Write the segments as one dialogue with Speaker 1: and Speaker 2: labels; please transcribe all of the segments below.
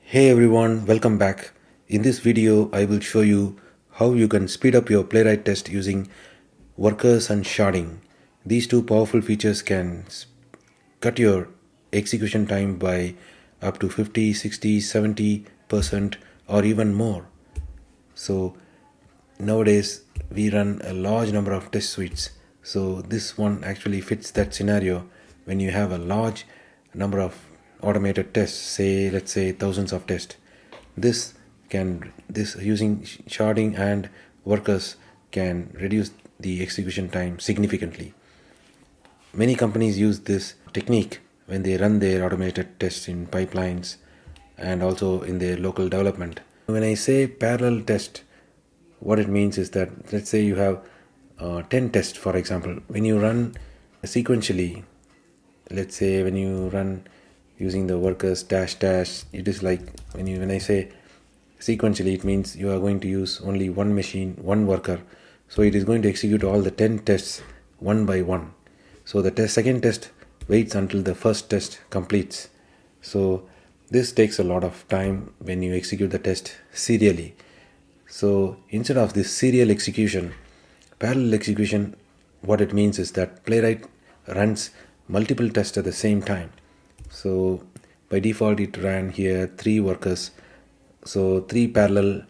Speaker 1: Hey everyone, welcome back. In this video, I will show you how you can speed up your Playwright test using workers and sharding. These two powerful features can cut your execution time by up to 50, 60, 70% or even more. So nowadays we run a large number of test suites. So this one actually fits that scenario when you have a large number of automated tests, say let's say thousands of tests. This using sharding and workers can reduce the execution time significantly. Many companies use this technique when they run their automated tests in pipelines and also in their local development. When I say parallel test, what it means is that let's say you have 10 tests, for example. When you run sequentially, let's say when you run using the workers dash dash, it is like when I say sequentially, it means you are going to use only one machine, one worker. So it is going to execute all the 10 tests one by one. So the second test waits until the first test completes. So this takes a lot of time when you execute the test serially. So instead of this serial execution, parallel execution, what it means is that Playwright runs multiple tests at the same time. So by default it ran here 3 workers, so 3 parallel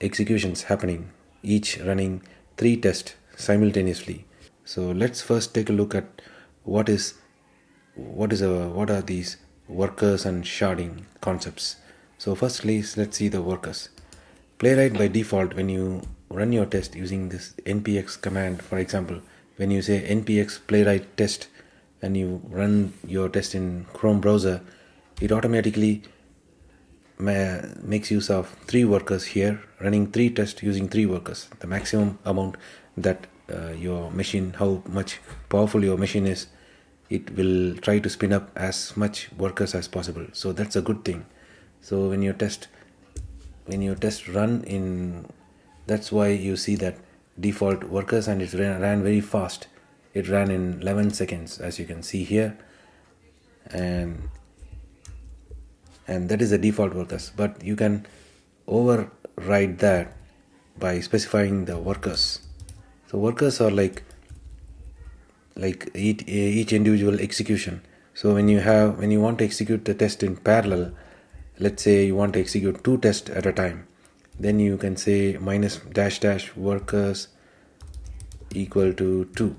Speaker 1: executions happening, each running 3 tests simultaneously. So let's first take a look at what are these workers and sharding concepts. So firstly, let's see the workers. Playwright by default, when you run your test using this npx command, for example, when you say npx playwright test and you run your test in Chrome browser, it automatically makes use of 3 workers here, running 3 tests using 3 workers. The maximum amount that your machine, how much powerful your machine is, it will try to spin up as much workers as possible. So that's a good thing. So when your test run in, that's why you see that default workers, and it ran very fast. It ran in 11 seconds, as you can see here, and that is the default workers. But you can override that by specifying the workers. So workers are like each individual execution. So when you want to execute the test in parallel, let's say you want to execute 2 tests at a time, then you can say minus dash dash workers equal to 2.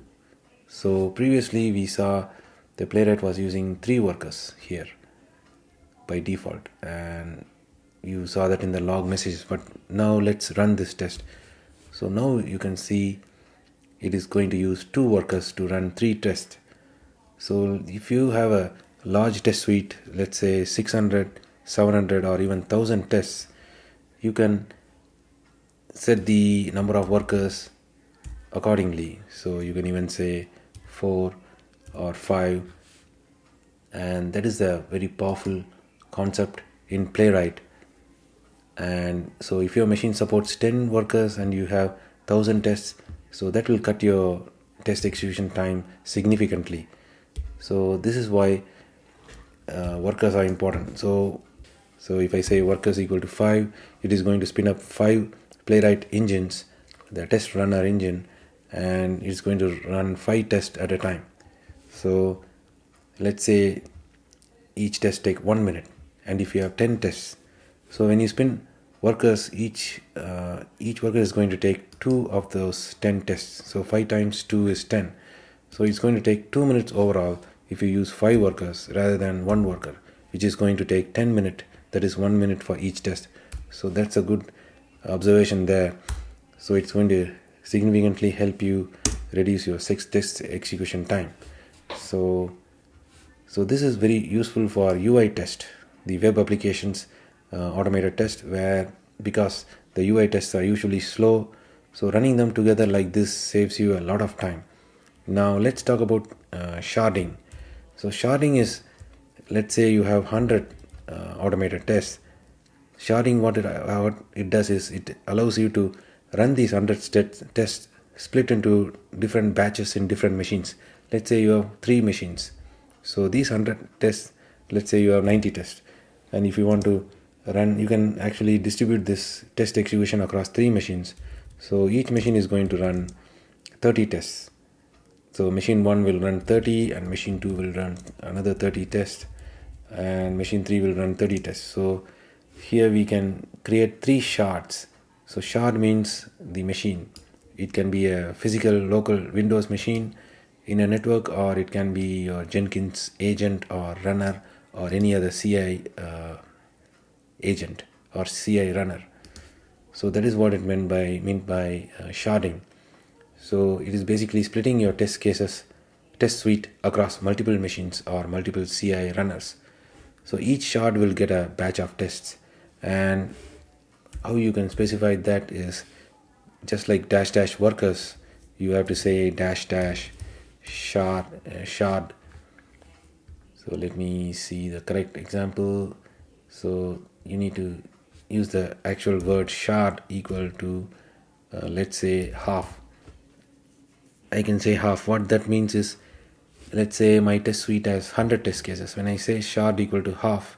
Speaker 1: So previously we saw the Playwright was using 3 workers here by default, and you saw that in the log messages. But now let's run this test. So now you can see it is going to use 2 workers to run 3 tests. So if you have a large test suite, let's say 600, 700 or even 1000 tests, you can set the number of workers accordingly. So you can even say 4 or 5, and that is a very powerful concept in Playwright. And so if your machine supports 10 workers and you have 1000 tests, so that will cut your test execution time significantly. So this is why workers are important. So if I say workers equal to 5, it is going to spin up 5 Playwright engines, the test runner engine, and it's going to run 5 tests at a time. So let's say each test take 1 minute, and if you have 10 tests, so when you spin workers, each worker is going to take 2 of those 10 tests. So 5 times 2 is 10. So it's going to take 2 minutes overall if you use 5 workers rather than 1 worker, which is going to take 10 minutes. That is 1 minute for each test. So that's a good observation there. So it's going to significantly help you reduce your 6 test execution time. So this is very useful for UI test, the web applications automated test, where because the UI tests are usually slow, so running them together like this saves you a lot of time. Now let's talk about sharding. So sharding is, let's say you have 100 automated tests. Sharding, what it does is it allows you to run these 100 tests split into different batches in different machines. Let's say you have 3 machines. So these 100 tests, let's say you have 90 tests, And if you want to run, you can actually distribute this test execution across 3 machines. So each machine is going to run 30 tests. So machine 1 will run 30, and machine 2 will run another 30 tests, and machine 3 will run 30 tests. So here we can create 3 shards. So shard means the machine. It can be a physical local Windows machine in a network, or it can be your Jenkins agent or runner or any other CI agent or CI runner. So that is what it meant by sharding. So it is basically splitting your test suite across multiple machines or multiple CI runners. So each shard will get a batch of tests, and how you can specify that is just like -- workers. You have to say -- shard. So let me see the correct example. So you need to use the actual word shard equal to let's say half. I can say half. What that means is, let's say my test suite has 100 test cases. When I say shard equal to half,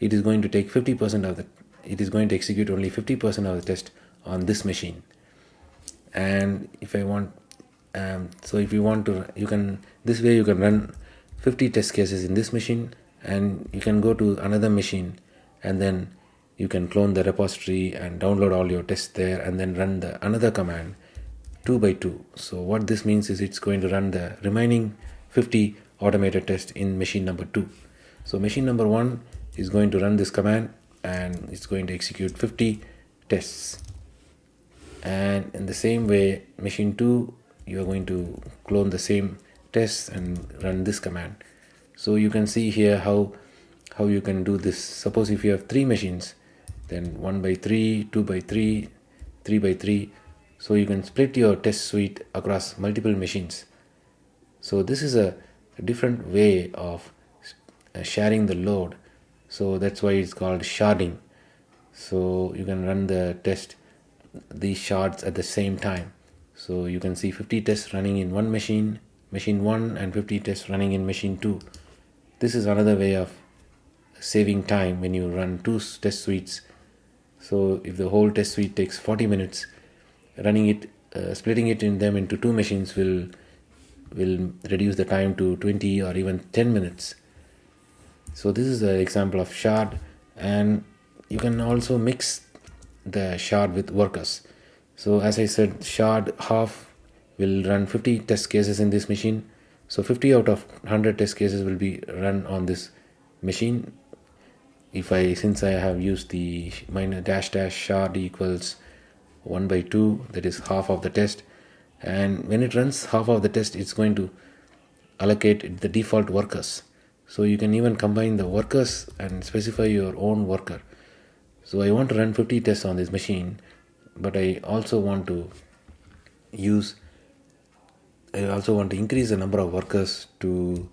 Speaker 1: it is going to take 50% of it is going to execute only 50% of the test on this machine. And if I want, so if you want to, you can, this way you can run 50 test cases in this machine, and you can go to another machine, and then you can clone the repository and download all your tests there, and then run another command 2 by 2. So what this means is it's going to run the remaining 50 automated tests in machine number 2. So machine number 1 is going to run this command, and it's going to execute 50 tests. And in the same way, machine 2, you are going to clone the same tests and run this command. So you can see here how you can do this. Suppose if you have 3 machines, then 1 by 3, 2 by 3, 3 by 3. So you can split your test suite across multiple machines. So this is a different way of sharing the load. So that's why it's called sharding. So you can run these shards at the same time. So you can see 50 tests running in one machine 1, and 50 tests running in machine 2. This is another way of saving time when you run 2 test suites. So if the whole test suite takes 40 minutes, running it, splitting it in them into 2 machines will reduce the time to 20 or even 10 minutes. So this is an example of shard, and you can also mix the shard with workers. So as I said, shard half will run 50 test cases in this machine. So 50 out of 100 test cases will be run on this machine. Since I have used the -- shard equals 1 by 2, that is half of the test, and when it runs half of the test, it's going to allocate the default workers. So you can even combine the workers and specify your own worker. So I want to run 50 tests on this machine, but I also want to increase the number of workers to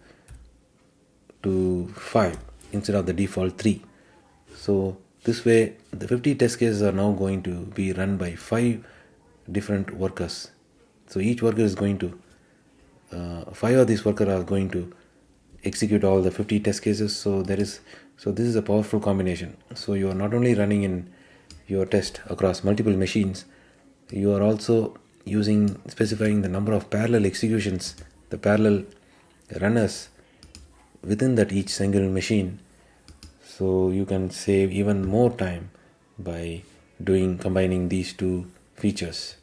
Speaker 1: 5 instead of the default 3. So this way the 50 test cases are now going to be run by 5 different workers. So each worker is going to 5 of these workers are going to execute all the 50 test cases. So this is a powerful combination. So you are not only running in your test across multiple machines, you are also specifying the number of parallel executions, the parallel runners within that each single machine. So you can save even more time by combining these 2 features.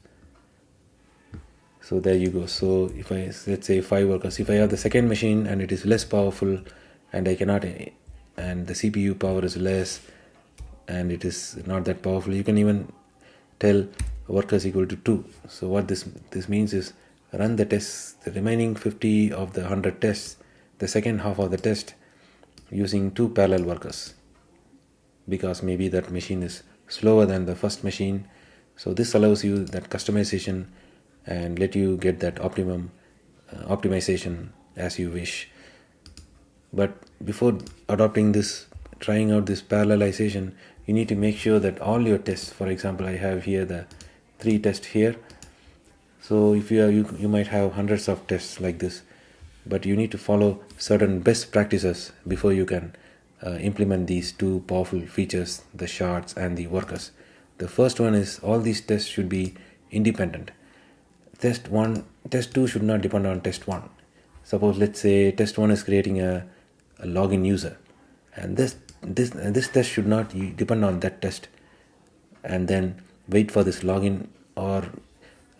Speaker 1: So there you go. So if let's say 5 workers, if I have the second machine and it is less powerful, and the CPU power is less, and it is not that powerful, you can even tell workers equal to 2. So what this means is, run the tests, the remaining 50 of the 100 tests, the second half of the test, using 2 parallel workers, because maybe that machine is slower than the first machine. So this allows you that customization and let you get that optimum optimization as you wish. But before trying out this parallelization, you need to make sure that all your tests, for example, I have here the 3 tests here. So if you might have hundreds of tests like this, but you need to follow certain best practices before you can implement these two powerful features, the shards and the workers. The first one is all these tests should be independent. Test 2 should not depend on test 1. Suppose let's say test 1 is creating a login user, and this test should not depend on that test and then wait for this login, or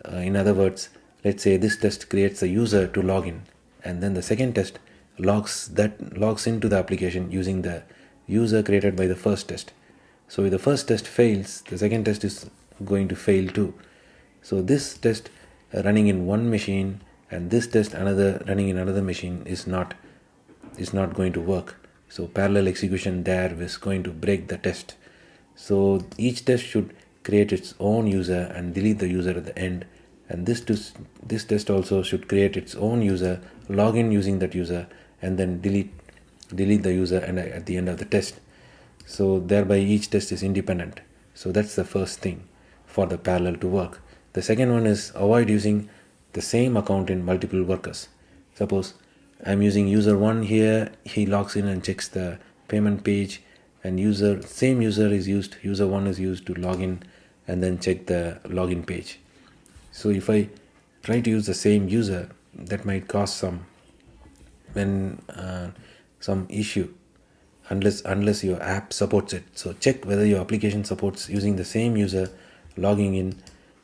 Speaker 1: in other words, let's say this test creates a user to login, and then the second test logs into the application using the user created by the first test. So if the first test fails, the second test is going to fail too. So this test running in one machine and this test running in another machine is not going to work. So parallel execution there is going to break the test. So each test should create its own user and delete the user at the end, and this test also should create its own user, log in using that user, and then delete the user and at the end of the test. So thereby each test is independent. So that's the first thing for the parallel to work. The second one is avoid using the same account in multiple workers. Suppose I'm using user 1 here, he logs in and checks the payment page, and same user 1 is used to log in and then check the login page. So if I try to use the same user, that might cause some issue unless your app supports it. So check whether your application supports using the same user logging in.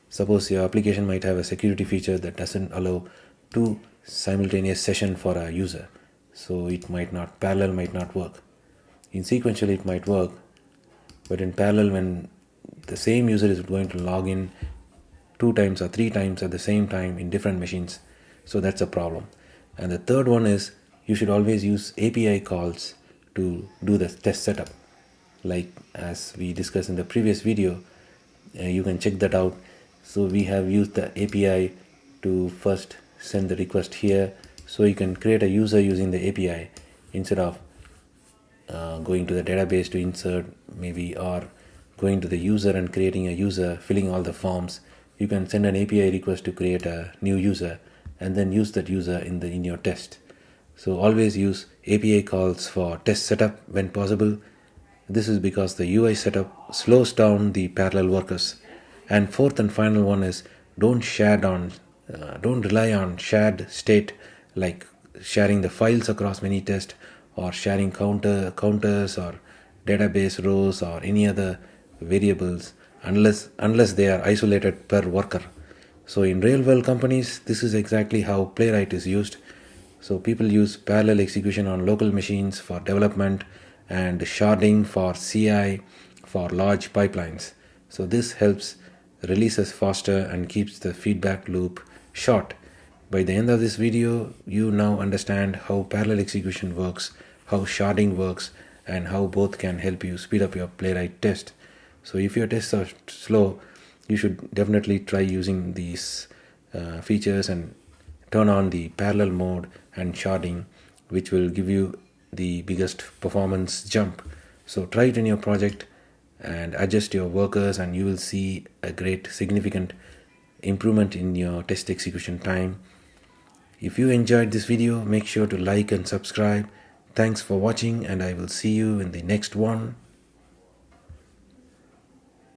Speaker 1: Suppose your application might have a security feature that doesn't allow two simultaneous sessions for a user, so parallel might not work. In sequential it might work, but in parallel, when the same user is going to log in 2 times or 3 times at the same time in different machines, so that's a problem. And the third one is you should always use API calls to do the test setup, like as we discussed in the previous video. You can check that out. So we have used the API to first send the request here, so you can create a user using the API instead of going to the database to insert maybe, or going to the user and creating a user, filling all the forms. You can send an API request to create a new user and then use that user in your test. So always use API calls for test setup when possible. This is because the UI setup slows down the parallel workers. And fourth and final one is don't rely on shared state, like sharing the files across many tests, or sharing counters or database rows or any other variables unless they are isolated per worker. So in real world companies, this is exactly how Playwright is used. So people use parallel execution on local machines for development and sharding for CI for large pipelines. So this helps releases faster and keeps the feedback loop short. By the end of this video, you now understand how parallel execution works, how sharding works, and how both can help you speed up your Playwright test. So if your tests are slow, you should definitely try using these features and turn on the parallel mode and sharding, which will give you the biggest performance jump. So try it in your project and adjust your workers, and you will see a great significant improvement in your test execution time. If you enjoyed this video, make sure to like and subscribe. Thanks for watching, and I will see you in the next one.